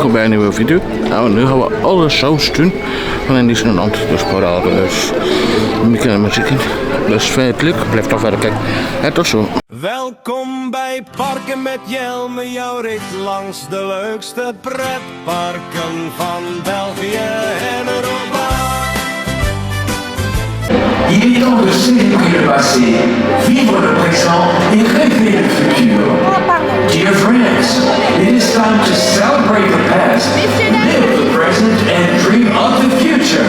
welkom bij een nieuwe video. Nou, nu gaan we alle shows doen van in Disneyland. Dus parades, Mickey en Magic. Dus vind je het leuk? Blijf toch verder kijken. En tot zo. Welkom bij Parken met Jelme, jouw rit langs de leukste pretparken van België en Europa. Il est temps de célébrer le passé, vivre le présent et rêver le futur. Dear friends, it is time to celebrate the past, live the present and dream of the future.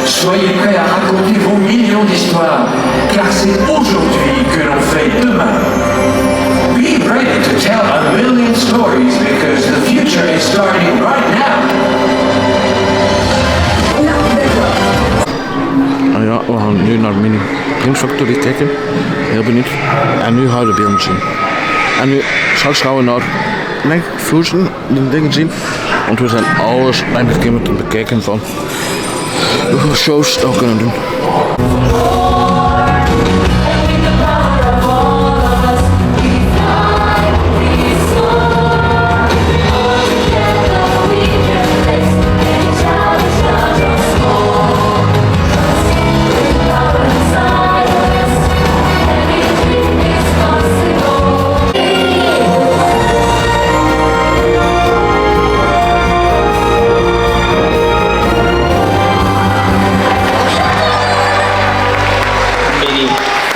Soyez prêts à raconter vos millions d'histoires, car c'est aujourd'hui que l'on fait demain. Be ready to tell a million stories because the future is starting right now. Ja, we gaan nu naar Mini Prins Factory kijken. Heel benieuwd. En nu gaan we de beelden zien. En nu straks gaan we naar Frozen, de dingen zien. Want we zijn alles eindelijk een te bekijken van hoeveel shows we kunnen doen.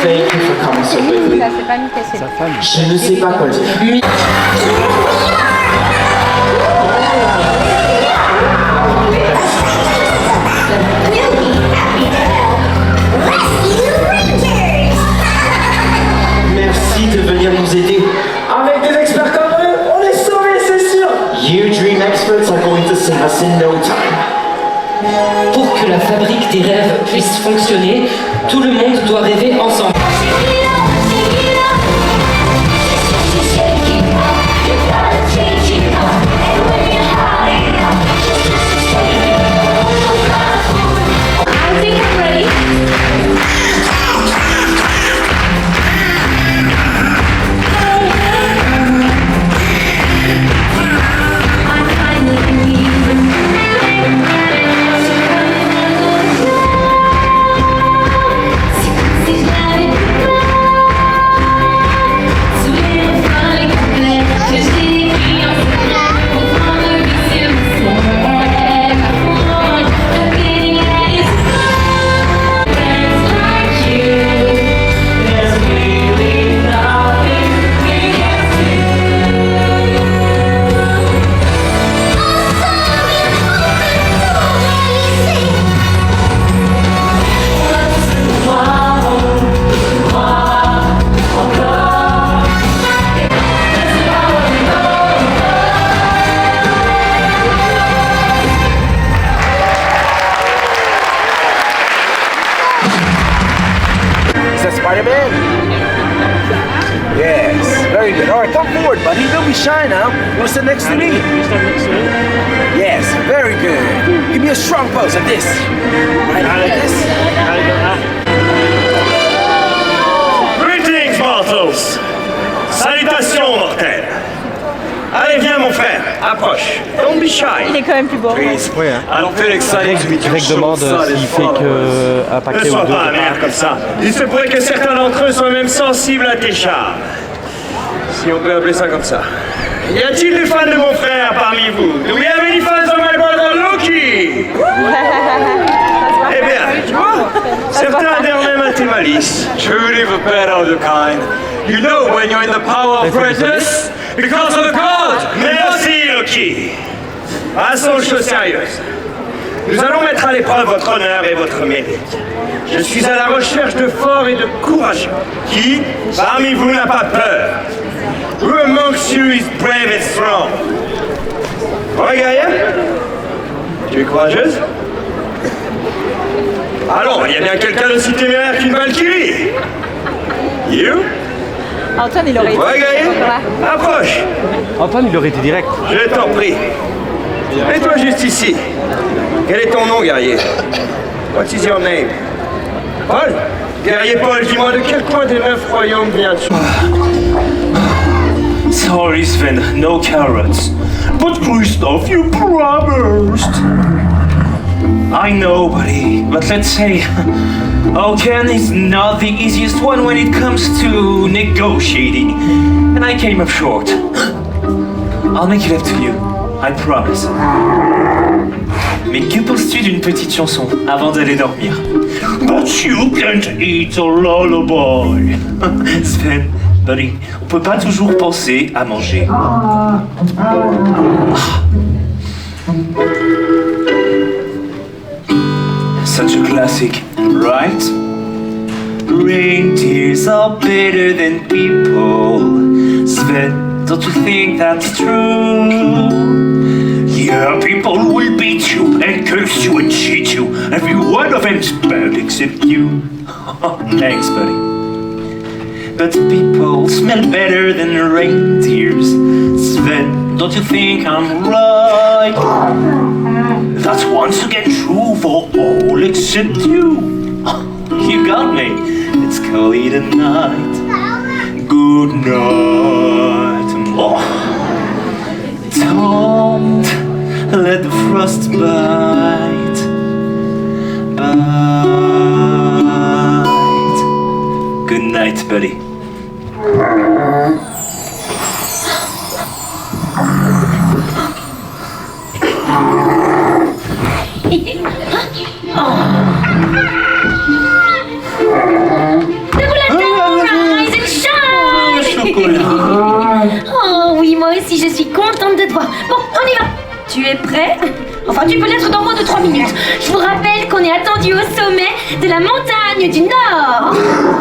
Thank you for coming so quickly. Je ne sais pas quoi dire. Merci de venir nous aider. Avec des experts comme eux, on est sauvés, c'est sûr. You dream experts are going to save us in no time. Pour que la fabrique des rêves puisse fonctionner, tout le monde doit rêver ensemble. Spider-Man? Yes, very good. All right, come forward, buddy. Don't be shy now. You want to sit next to me? Yes, very good. Give me a strong pose like this. Right, like this. Greetings, mortals. Salutations, mortels. Allez, viens, mon frère. Approche. Don't be shy. Il est quand même plus beau. Please. I don't feel excited to meet you. Greg demande s'il fait qu'un paquet Ne ou sois deux. pas amer comme ça. Il se pourrait que certains d'entre eux soient même sensibles à tes charmes. Si on peut appeler ça comme ça. Y a-t-il des fans de mon frère parmi vous? Do we have any fans of my brother Loki? Eh bien, tu vois, certains adhèrent même à tes malices. Truly the better of the kind. You know when you're in the power of greatness because of the God. Merci Loki. Passons aux choses sérieuses. Nous allons mettre à l'épreuve votre honneur et votre mérite. Je suis à la recherche de forts et de courageux. Qui, parmi vous, n'a pas peur? Who amongst you is brave and strong? Ouais, guerrière? Tu es courageuse? Allons, il y a bien quelqu'un d'aussi téméraire qu'une Valkyrie. You? Antoine, il aurait été. Ouais, guerrier? Approche. Antoine, il aurait été direct. Je t'en prie. Et toi, juste ici. Quel est ton nom, guerrier? What is your name? Paul? Guerrier Paul, dis-moi de quel coin des 9 royaumes viens-tu? Sorry Sven, no carrots. But Christophe, you promised. I know, buddy, but let's say Ken is not the easiest one when it comes to negotiating, and I came up short. I'll make it up to you, I promise. Mais que penses-tu d'une petite chanson avant d'aller dormir? But you can't eat a lullaby. Sven, buddy, on peut pas toujours penser à manger. Such a classic, right? Reindeers are better than people. Sven, don't you think that's true? Yeah, people will beat you and curse you and cheat you. Every one of them's bad except you. Thanks, buddy. But people smell better than reindeers. Sven, don't you think I'm right? That's once again true for all except you. You got me. It's cold tonight. Good night. Oh. Don't let the frost bite. Good night, buddy. Oh oui, moi aussi je suis contente de te voir. Bon, on y va. Tu es prêt? Enfin, tu peux l'être dans moins de 3 minutes. Je vous rappelle qu'on est attendu au sommet de la montagne du Nord.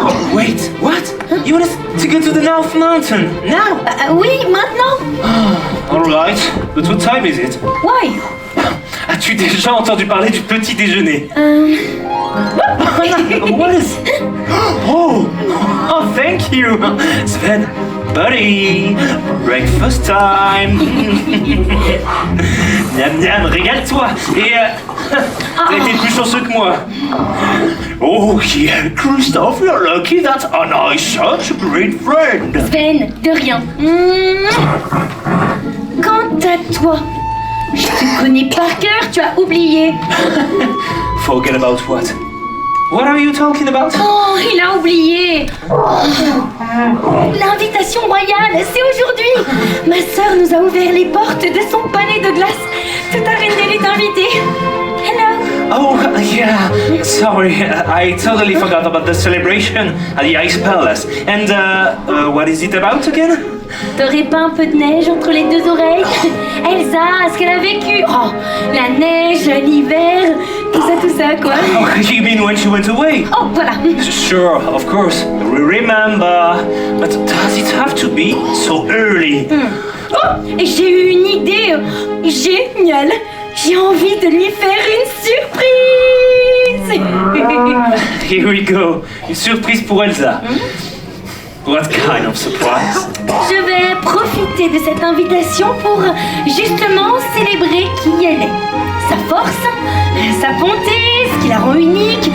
Oh, wait, what? You want us to go to the North Mountain now? Oui, maintenant. Alright, but what time is it? Why? As-tu déjà entendu parler du petit déjeuner? What is... Oh, thank you, Sven. Buddy, breakfast time. Miam miam, régale-toi. Et t'as été plus chanceux que moi. Oh yeah, Christophe, you're lucky that Anna is such a great friend. Sven, de rien. Quant à toi, je te connais par cœur, tu as oublié. Forget about what? What are you talking about? Oh, il a oublié. L'invitation royale, c'est aujourd'hui. Ma sœur nous a ouvert les portes de son palais de glace. Toute Arendelle est invitée. Hello. Oh, yeah. Sorry, I totally forgot about the celebration at the Ice Palace. And, what is it about again? T'aurais pas un peu de neige entre les deux oreilles? Elsa, ce qu'elle a vécu. Oh, la neige, l'hiver, tout ça, quoi. Oh, you mean when she went away? Oh, voilà. Sure, of course. We remember. But does it have to be so early? Oh, j'ai eu une idée géniale. J'ai envie de lui faire une surprise. Here we go. Une surprise pour Elsa. What kind of surprise? Je vais profiter de cette invitation pour justement célébrer qui elle est. Sa force, sa bonté, ce qui la rend unique.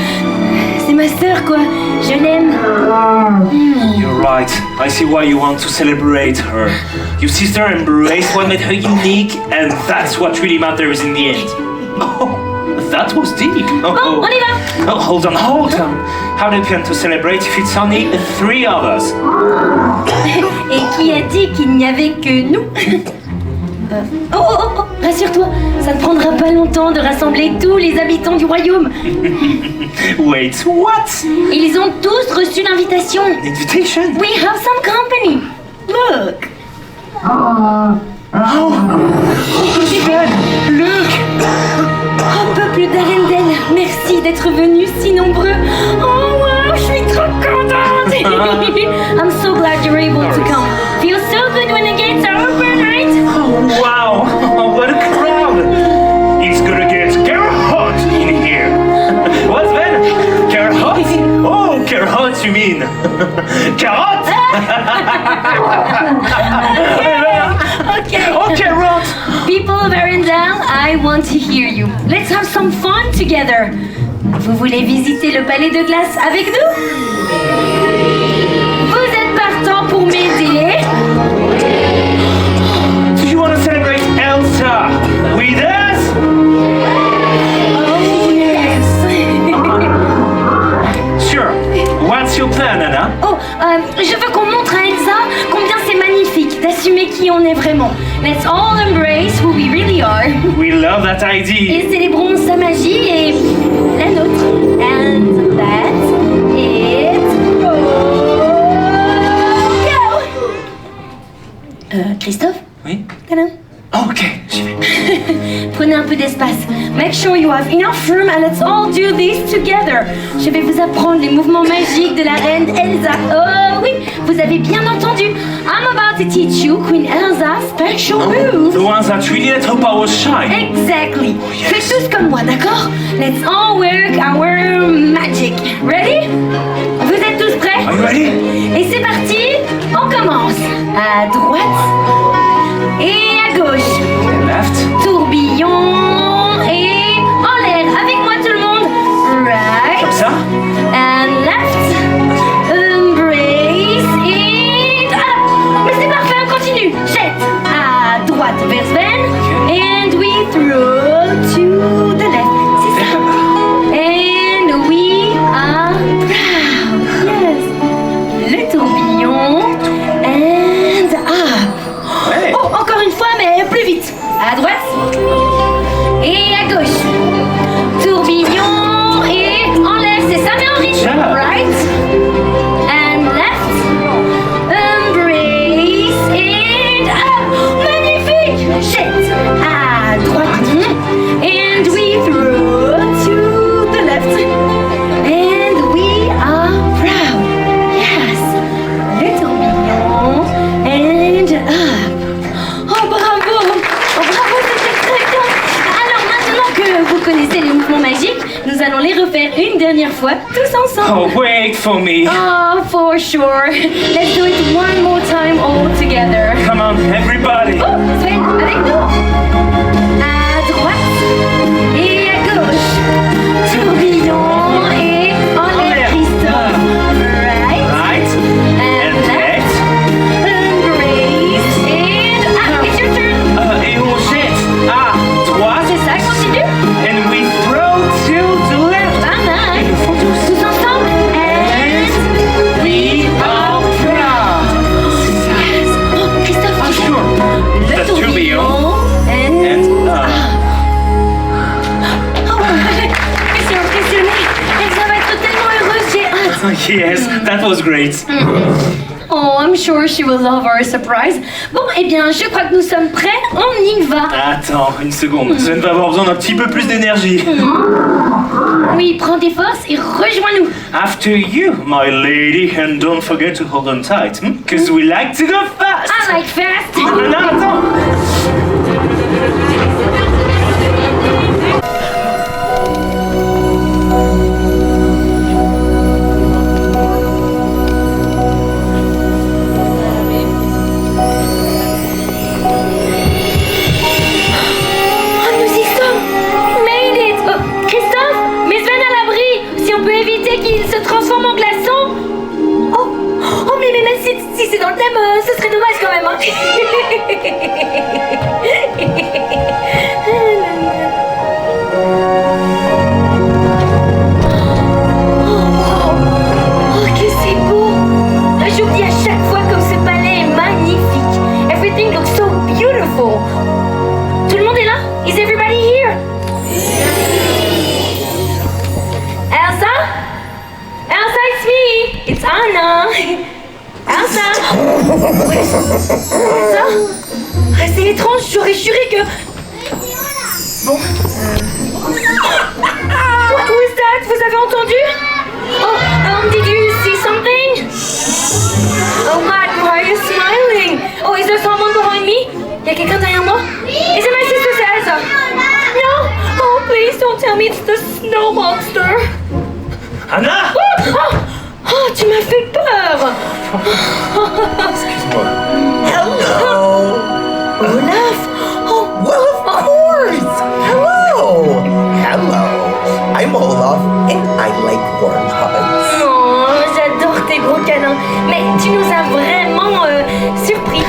C'est ma sœur, quoi. Je l'aime. You're right. I see why you want to celebrate her. Your sister embraced what made her unique, and that's what really matters in the end. Oh, that was deep. Bon, on y va. Oh, hold on. How do you plan to celebrate if it's only the 3 of us? Et qui a dit qu'il n'y avait que nous? Oh, rassure-toi, ça ne prendra pas longtemps de rassembler tous les habitants du royaume. Wait, what? Ils ont tous reçu l'invitation. Invitation? We have some company. Look. Sven, look! Oh, peuple d'Arendelle, merci d'être venus si nombreux. Oh, wow, je suis trop contente. I'm so glad you're able to come. Feels so good when the gates are open, right? Oh, wow, what a crowd! It's gonna get hot in here. What's that? Hot? Oh, hot, you mean? Carrot? Okay, Rot. People of Arendelle, I want to hear you. Let's have some fun together. Vous voulez visiter le palais de glace avec nous? Vous êtes partant pour m'aider? Do you want to celebrate est vraiment. Let's all embrace who we really are. We love that idea. Et célébrons sa magie et la nôtre. And that's it. Go! Christophe? Oui? Tadam. Oh, ok, j'y vais. Prenez un peu d'espace. Make sure you have enough room and let's all do this together. Je vais vous apprendre les mouvements magiques de la reine Elsa. Oh oui, vous avez bien entendu. I'm about to teach you Queen Elsa's special moves. The ones that really let her power shine. Exactly. Faites tous comme moi, d'accord? Let's all work our magic. Ready? Vous êtes tous prêts? Are you ready? Et c'est parti. On commence. À droite et à gauche. Left. Tourbillon et en l'air. Avec moi tout le monde. Right. Comme ça? And left. Embrace and up. Mais c'est parfait, on continue. Jette. À droite vers Sven. And we throw to the left. C'est ça. And we are proud. Yes. Le tourbillon. And up. Ouais. Oh, encore une fois, mais plus vite. À droite et à gauche. Tourbillon et en l'air, c'est ça, mais en rythme. Right and left. Embrace and up. Magnifique. Jette à droite. And we throw to the left. And we are proud. Yes. Le tourbillon and up. Oh, bravo! Oh, bravo, c'était très bien! Alors, maintenant que vous connaissez les mouvements magiques, nous allons les refaire une dernière fois, tous ensemble. Oh, wait for me. Oh, for sure. Let's do it one more time all together. Come on, everybody. Oh, Sven, avec nous. À droite et à gauche. Tourbillon et en l'air, Christophe. Right. Right. And left. Embrace and up. It's your turn. Et on jette à droite. C'est ça, continue. And we throw to the left. Pas mal. Tous ensemble. And We are proud. yes. Oh, Christophe, Ah, tu sure. fais le The tourbillon. and And up. Oh, je suis impressionnée. Elsa va être tellement heureuse, j'ai hâte. Yes, that was great. Oh, I'm sure she will love our surprise. Bon, eh bien, je crois que nous sommes prêts. On y va. Attends, une seconde. Sven va avoir besoin d'un petit peu plus d'énergie. Oui, prends tes forces et rejoins-nous. After you, my lady, and don't forget to hold on tight, because we like to go fast. I like fast. Non, attends. Oh, nous y sommes. Made it. Oh, Christophe, mets Sven à l'abri. Si on peut éviter qu'il se transforme en glaçon. Oh, mais si c'est dans le thème, ce serait dommage quand même. Oh, que c'est beau. J'oublie à chaque fois comme ce palais est magnifique. Everything looks so beautiful. Tout le monde est là? Is everybody here? Elsa? Elsa, it's me. It's Anna. Elsa? Elsa? Ah, c'est étrange, j'aurais juré que... Bon. What was that? Vous avez entendu? Oh, did you see something? Oh God, why are you smiling? Oh, is there someone behind me? Y'a quelqu'un derrière moi? Is it my sister Elsa? No? Oh, please don't tell me it's the snow monster. Anna! Oh, tu m'as fait peur. Excuse-moi. Hello! Olaf? Oh, Well, of course! Hello! Hello! I'm Olaf, and I like warm hugs. oh, j'adore tes gros câlins. Mais tu nous as vraiment surpris.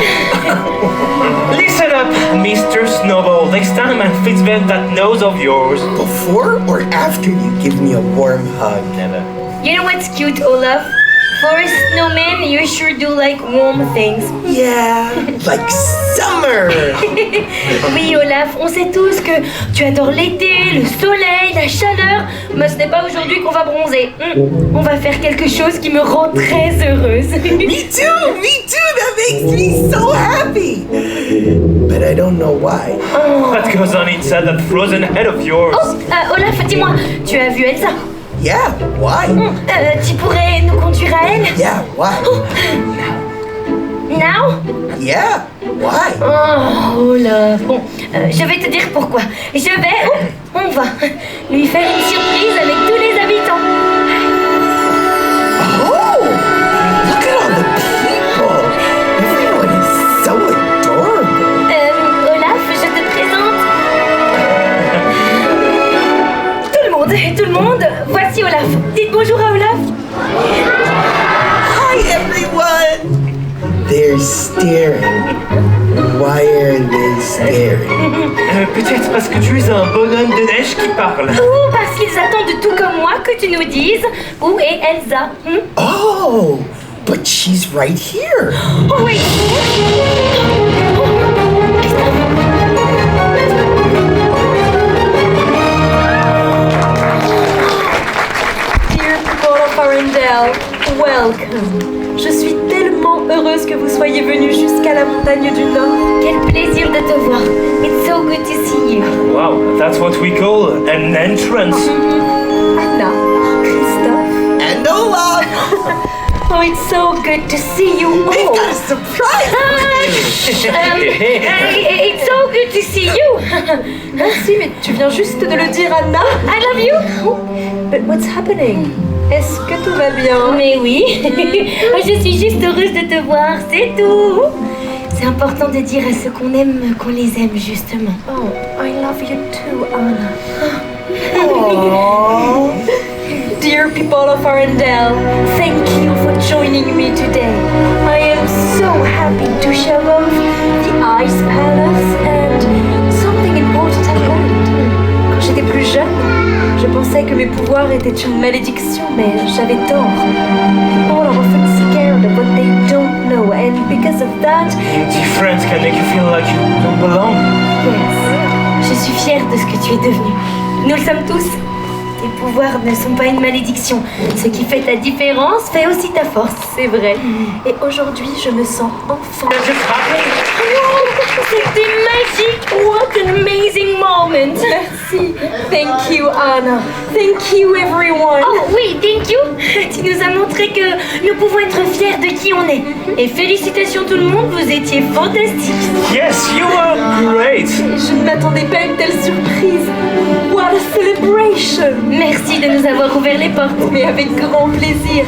Listen up, Mr. Snowball. Next time I fix bed that nose of yours. Before or after you give me a warm hug? Never. You know what's cute, Olaf? For a snowman, you sure do like warm things. Yeah, like summer. Oui, Olaf, on sait tous que tu adores l'été, le soleil, la chaleur, mais ce n'est pas aujourd'hui qu'on va bronzer. On va faire quelque chose qui me rend très heureuse. Me too, that makes me so happy. But I don't know why. What goes on inside that frozen head of yours? Oh, Olaf, dis-moi, tu as vu Elsa? Yeah, why? Tu pourrais nous conduire à elle? Yeah, why? Now? Yeah, why? Oh, Olaf. Bon, je vais te dire pourquoi. On va lui faire une surprise avec tous les habitants. Oh, look at all the people. Everyone is so adorable. Olaf, je te présente tout le monde, voici Olaf. Dites bonjour à Olaf. Hi, everyone. They're staring. Why are they staring? Peut-être parce que tu es un bonhomme de neige qui parle. Ou parce qu'ils attendent tout comme moi que tu nous dises où est Elsa. Oh, but she's right here. Oh oui. Dear people of Arendelle, welcome. Je suis tellement heureuse que vous soyez venus jusqu'à la montagne du Nord. Quel plaisir de te voir. It's so good to see you. Wow, that's what we call an entrance. Anna, Christophe, And Olaf. Oh, it's so good to see you They've all. got a surprise for you. It's so good to see you. merci, mais tu viens juste de le dire, Anna. I love you. But what's happening? Est-ce que tout va bien? Mais oui, je suis juste heureuse de te voir, c'est tout. C'est important de dire à ceux qu'on aime qu'on les aime justement. Oh, I love you too, Anna. Aww. Dear people of Arendelle, thank you for joining me today. I am so happy to show off the Ice Palace and something important happened. Quand j'étais plus jeune, je pensais que mes pouvoirs étaient une malédiction, mais j'avais tort. People are often scared of what they don't know, and because of that, Friends can make you feel like you don't belong. Yes, je suis fière de ce que tu es devenu. Nous le sommes tous. Tes pouvoirs ne sont pas une malédiction. Ce qui fait ta différence fait aussi ta force. c'est vrai. Et aujourd'hui, je me sens enfin. C'était magique! What an amazing moment! Merci. Thank you, Anna. Thank you, everyone. Oh oui, thank you! Tu nous as montré que nous pouvons être fiers de qui on est. Et félicitations tout le monde, vous étiez fantastiques! Yes, you are great. Je ne m'attendais pas à une telle surprise. What a celebration! Merci de nous avoir ouvert les portes. Mais avec grand plaisir.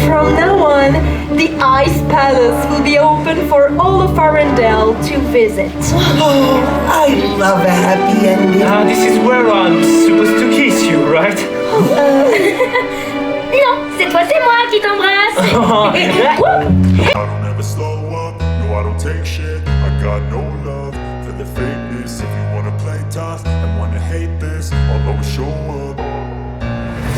From now on, the Ice Palace will be open for all of Arendelle to visit. Oh, I love a happy ending. This is where I'm supposed to kiss you, right? Non, cette fois c'est moi qui t'embrasse! I don't ever slow up, no I don't take shit. I got no love for the fakeness. If you wanna play tough and wanna hate this, I'll always show up.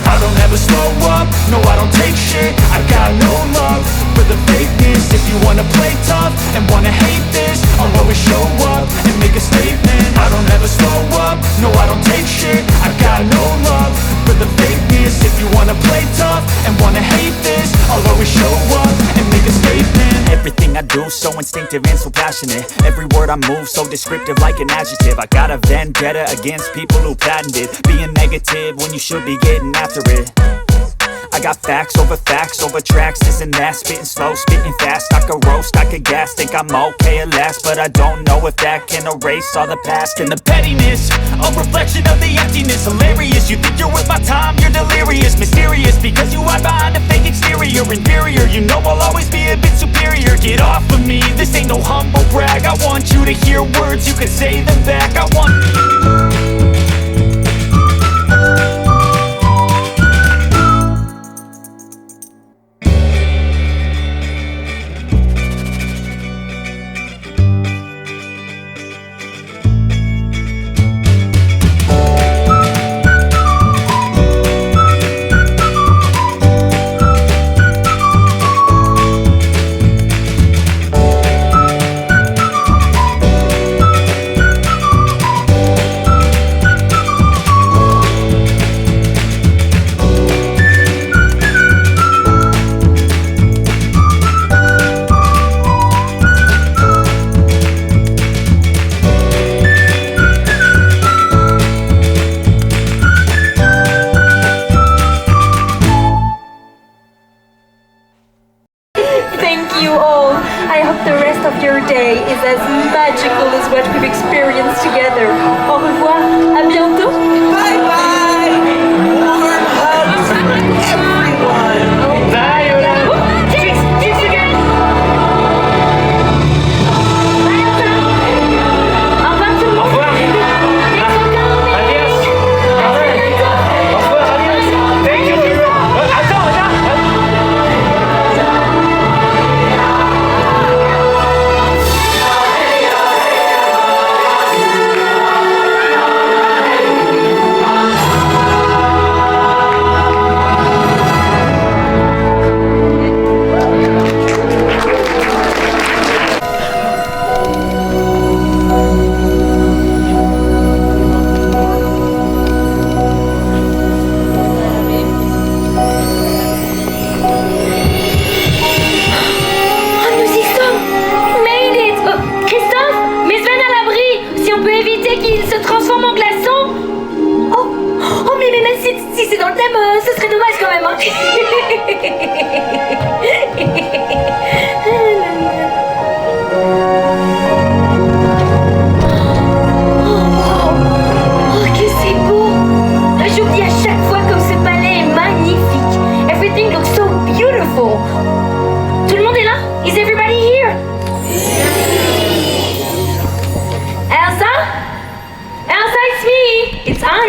I don't ever slow up, no I don't take shit. I got no love for the fakeness. If you wanna play tough and wanna hate this, I'll always show up and make a statement. I don't ever slow up, no I don't take shit. I got no love for the fakeness. If you wanna play tough and wanna hate this, I'll always show up and make a statement. Everything I do so instinctive and so passionate. Every word I move so descriptive like an adjective. I got a vendetta against people who patented being negative when you should be getting after it. I got facts over tracks, this and that. Spitting slow, spitting fast. I could roast, I could gas. Think I'm okay at last, but I don't know if that can erase all the past. And the pettiness, a reflection of the emptiness. Hilarious, you think you're worth my time, you're delirious. Mysterious, because you hide behind a fake exterior. Inferior, you know I'll always be a bit superior. Get off of me, this ain't no humble brag. I want you to hear words, you can say them back. I want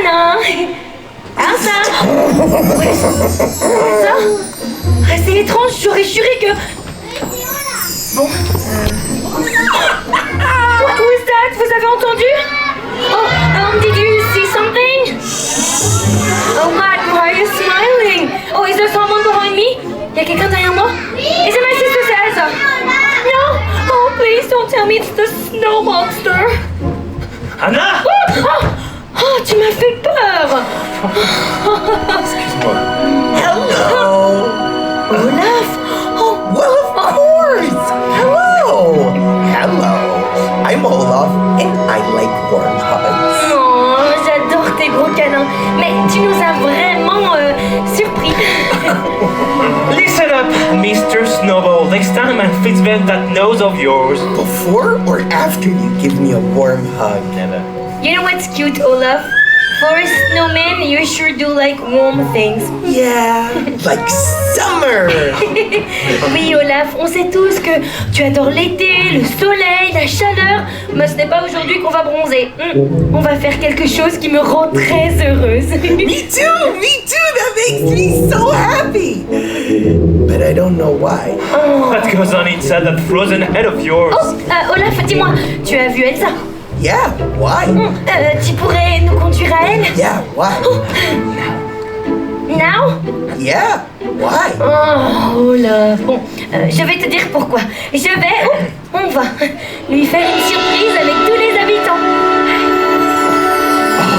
non. Elsa. Elsa. Ah, c'est étrange, j'aurais juré que... Bon. What was that? Vous avez entendu? Oh, did you see something? Oh, Matt, why are you smiling? Oh, is there someone behind me? Y'a quelqu'un derrière moi? Is it my sister Elsa? No? Oh, please don't tell me it's the snow monster. Anna! Oh, tu m'as fait peur! Excuse-moi. Hello! Olaf! Oh, well, of course! Hello! Hello! I'm Olaf, and I like warm hugs. Oh, j'adore tes gros câlins. Mais tu nous as vraiment surpris. Listen up, Mr. Snowball. Next time I fix that nose of yours. Before or after you give me a warm hug? Never. You know what's cute, Olaf? For a snowman, you sure do like warm things. Yeah, like summer. Oui, Olaf, on sait tous que tu adores l'été, le soleil, la chaleur, mais ce n'est pas aujourd'hui qu'on va bronzer. On va faire quelque chose qui me rend très heureuse. Me too! That makes me so happy. But I don't know why. What goes on inside that frozen head of yours? Oh, Olaf, dis-moi, tu as vu Elsa? Yeah, why? Tu pourrais nous conduire à elle? Yeah, why? Now? Yeah, why? Oh, Olaf. Bon, je vais te dire pourquoi. On va lui faire une surprise avec tous les habitants.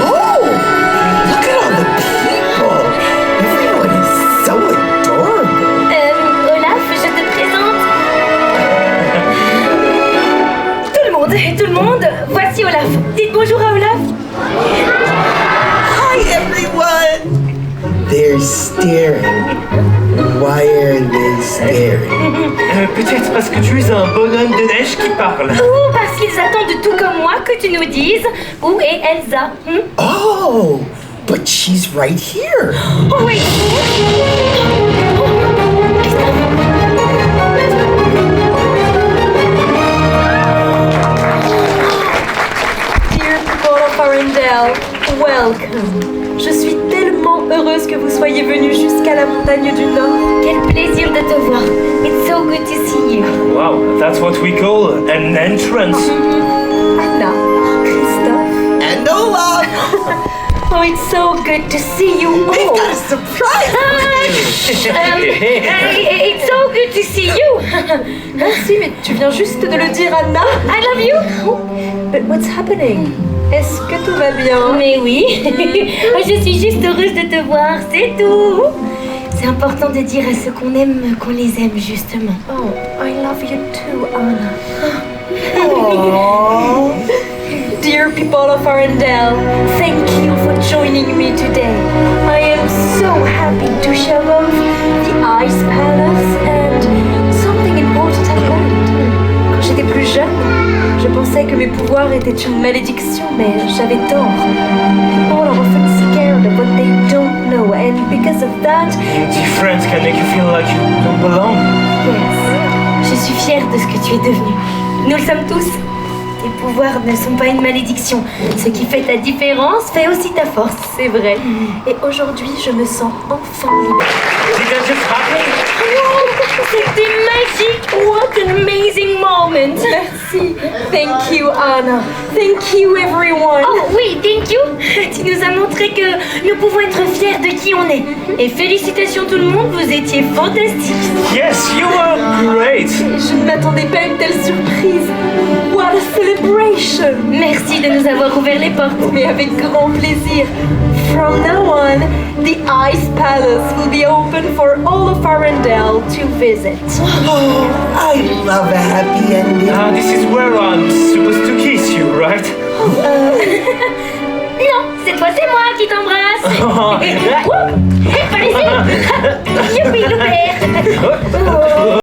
Oh, look at all the people. Everyone is so adorable. Olaf, je te présente tout le monde. Voici Olaf. Dites bonjour à Olaf. Hi, everyone. They're staring. Why are they staring? Peut-être parce que tu es un bonhomme de neige qui parle. Ou parce qu'ils attendent tout comme moi que tu nous dises où est Elsa. Oh, but she's right here. Oh wait. Dear people of Arendelle, welcome. Je suis tellement heureuse que vous soyez venus jusqu'à la montagne du Nord. Quel plaisir de te voir. It's so good to see you. Wow, that's what we call an entrance. Anna, Christophe, and Olaf. Oh, it's so good to see you all. We've got a surprise for you. It's so good to see you. Merci, mais tu viens juste de le dire, Anna. I love you. But what's happening? Est-ce que tout va bien? Mais oui. Je suis juste heureuse de te voir, c'est tout. C'est important de dire à ceux qu'on aime qu'on les aime justement. Oh, I love you too, Anna. Aww. Dear people of Arendelle, thank you for joining me today. I am so happy to show off the Ice Palace and something important happened. Quand j'étais plus jeune, je pensais que mes pouvoirs étaient une malédiction, mais j'avais tort. People are often scared of what they don't know, and because of that, Difference can make you feel like you don't belong. Yes, je suis fière de ce que tu es devenu. Nous le sommes tous. Tes pouvoirs ne sont pas une malédiction. Ce qui fait ta différence fait aussi ta force. C'est vrai. Et aujourd'hui, je me sens enfin libérée. Did that just happen? C'était magique! What an amazing moment! Merci. Thank you, Anna. Thank you, everyone. Oh oui, thank you! Tu nous as montré que nous pouvons être fiers de qui on est. Et félicitations tout le monde, vous étiez fantastiques. Yes, you were great. Je ne m'attendais pas à une telle surprise. What a celebration! Merci de nous avoir ouvert les portes. Mais avec grand plaisir. From now on, the Ice Palace will be open for all of Arendelle to visit. Oh, I love a happy ending. This is where I'm supposed to kiss you, right? Non, cette fois c'est moi qui t'embrasse. Hé, pas laisser. Youpi, Loubert.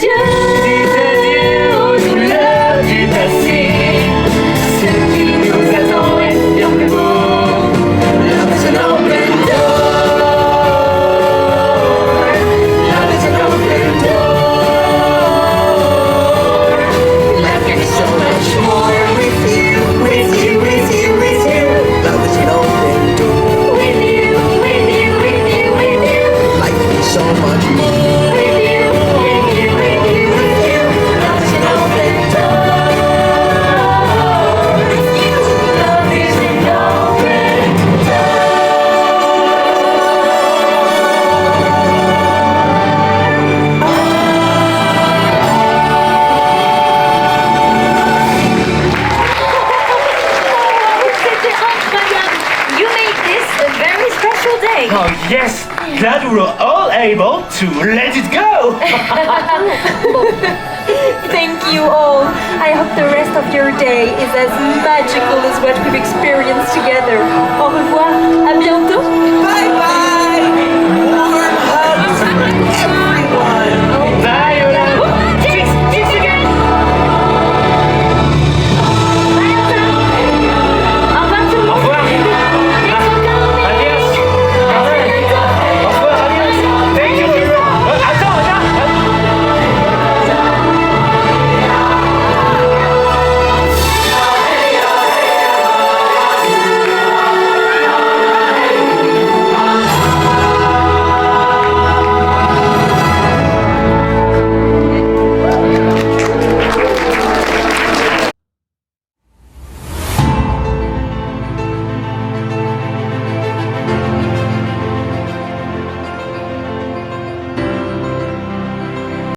adieux aux douleurs du passé. Ce qui nous attend est bien plus beau. Love is an open door. Love is an open door. Life can be so much more with you, with you, with you, with you. Love is an open door. With you, with you, with you, with you. Life can be so much more. With you, with you, with you, with you. Love is an open door. With you, love is an open door. C'était incroyable. You made this a very special day. Oh yes, glad we were all able to let it go. Thank you all. I hope the rest of your day is as magical as what we've experienced together. Au revoir, à bientôt. Bye bye.